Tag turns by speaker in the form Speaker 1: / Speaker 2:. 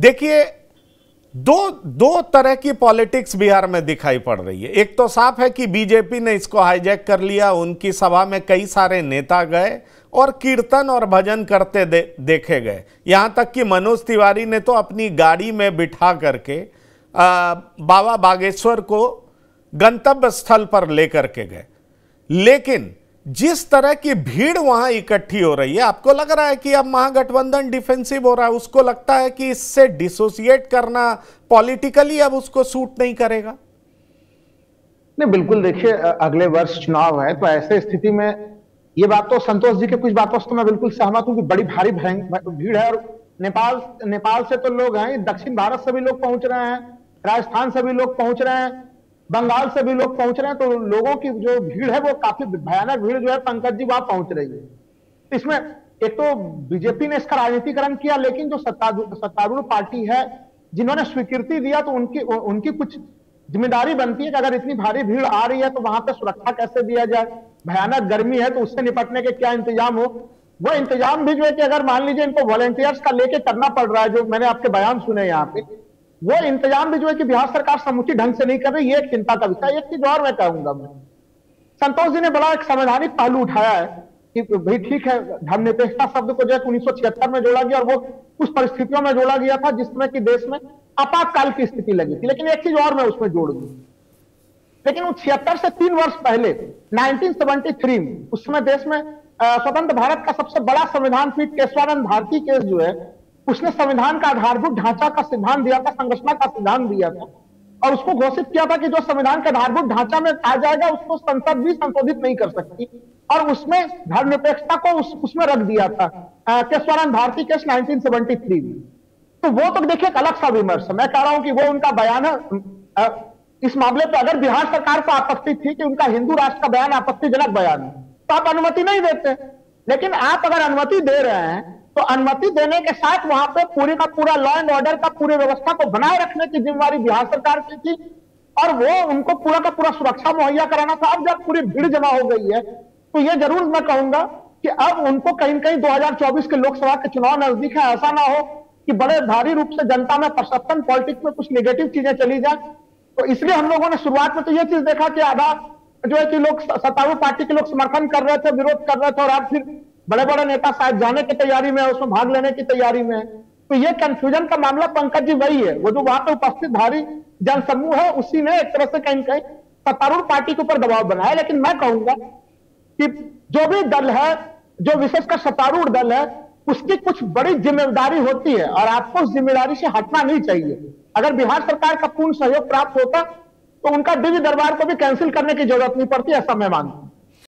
Speaker 1: देखिए, दो दो तरह की पॉलिटिक्स बिहार में दिखाई पड़ रही है। एक तो साफ है कि बीजेपी ने इसको हाईजैक कर लिया। उनकी सभा में कई सारे नेता गए और कीर्तन और भजन करते देखे गए। यहां तक कि मनोज तिवारी ने तो अपनी गाड़ी में बिठा करके बाबा बागेश्वर को गंतव्य स्थल पर लेकर के गए। लेकिन जिस तरह की भीड़ वहां इकट्ठी हो रही है, आपको लग रहा है कि अब महागठबंधन डिफेंसिव हो रहा है? उसको लगता है कि इससे डिसोसिएट करना पॉलिटिकली अब उसको सूट नहीं करेगा?
Speaker 2: नहीं, बिल्कुल। देखिए, अगले वर्ष चुनाव है, तो ऐसे स्थिति में ये बात तो संतोष जी के कुछ बातों से तो मैं बिल्कुल सहमत हूं कि बड़ी भारी भीड़ है। और नेपाल नेपाल से तो लोग हैं, दक्षिण भारत से भी लोग पहुंच रहे हैं, राजस्थान से भी लोग पहुंच रहे हैं, बंगाल से भी लोग पहुंच रहे हैं। तो लोगों की जो भीड़ है वो काफी भयानक भीड़ जो है पंकज जी वहां पहुंच रही है। तो इसमें एक तो बीजेपी ने इसका राजनीतिकरण किया, लेकिन जो सत्तारूढ़ पार्टी है जिन्होंने स्वीकृति दिया, तो उनकी कुछ जिम्मेदारी बनती है कि अगर इतनी भारी भीड़ आ रही है तो वहां पे सुरक्षा कैसे दिया जाए। भयानक गर्मी है तो उससे निपटने के क्या इंतजाम हो, वो इंतजाम भी जो है कि अगर मान लीजिए इनको वॉलेंटियर्स का लेके करना पड़ रहा है, जो मैंने आपके बयान सुने यहाँ पे, वो इंतजाम भी जो है कि बिहार सरकार समुचित ढंग से नहीं कर रही। ये एक चिंता का विषय। एक चीज और मैं कहूंगा, मैं संतोष जी ने बड़ा एक संवैधानिक पहलू उठाया है कि भाई ठीक है, धर्मनिरपेक्षता शब्द को जो है 1976 में जोड़ा गया और वो उस परिस्थितियों में जोड़ा गया था जिसमें कि देश में आपातकाल की स्थिति लगी थी। लेकिन एक चीज और मैं उसमें जोड़ दूं, लेकिन 76 से 3 वर्ष पहले 1973 में उस समय देश में स्वतंत्र भारत का सबसे बड़ा संविधान पीठ केशवानंद भारती केस जो है, उसने संविधान का आधारभूत ढांचा का सिद्धांत दिया था, संरचना का सिद्धांत दिया था और उसको घोषित किया था कि जो संविधान के आधारभूत ढांचा में आ जाएगा उसको संसद भी संशोधित नहीं कर सकती। और उसमें धर्मनिरपेक्षता को उसमें रख दिया था केशवानंद भारती केस 1973 में। तो वो तो देखिए एक अलग सा विमर्श है। मैं कह रहा हूं कि वो उनका बयान है इस मामले पर। अगर बिहार सरकार को आपत्ति थी कि उनका हिंदू राष्ट्र का बयान आपत्तिजनक बयान है तो आप अनुमति नहीं देते। लेकिन आप अगर अनुमति दे रहे हैं तो अनुमति देने के साथ वहां पे पूरी का पूरा लॉ एंड ऑर्डर का पूरी व्यवस्था को बनाए रखने की जिम्मेवारी बिहार सरकार की थी और वो उनको पूरा का पूरा सुरक्षा मुहैया कराना था। अब जब पूरी भीड़ जमा हो गई है तो ये जरूर मैं कहूंगा कि अब उनको कहीं कहीं 2024 के लोकसभा के चुनाव नजदीक है, ऐसा ना हो कि बड़े भारी रूप से जनता में परसेप्शन पॉलिटिक्स में कुछ नेगेटिव चीजें चली जाए। तो इसलिए हम लोगों ने शुरुआत में तो ये चीज देखा कि आधा जो है कि लोग सत्तारूढ़ पार्टी के लोग समर्थन कर रहे थे, विरोध कर रहे थे और अब फिर बड़े बड़े नेता शायद जाने की तैयारी में है, उसमें भाग लेने की तैयारी में है। तो ये कंफ्यूजन का मामला पंकज जी वही है, वो जो वहां पे उपस्थित भारी जनसमूह है उसी ने एक तरह से कहीं कहीं सत्तारूढ़ पार्टी के ऊपर दबाव बनाया। लेकिन मैं कहूंगा कि जो भी दल है, जो विशेषकर सत्तारूढ़ दल है, उसकी कुछ बड़ी जिम्मेदारी होती है और आपको उस जिम्मेदारी से हटना नहीं चाहिए। अगर बिहार सरकार का पूर्ण सहयोग प्राप्त होता तो उनका दिव्य दरबार को भी कैंसिल करने की जरूरत नहीं पड़ती, ऐसा मैं मानता हूं।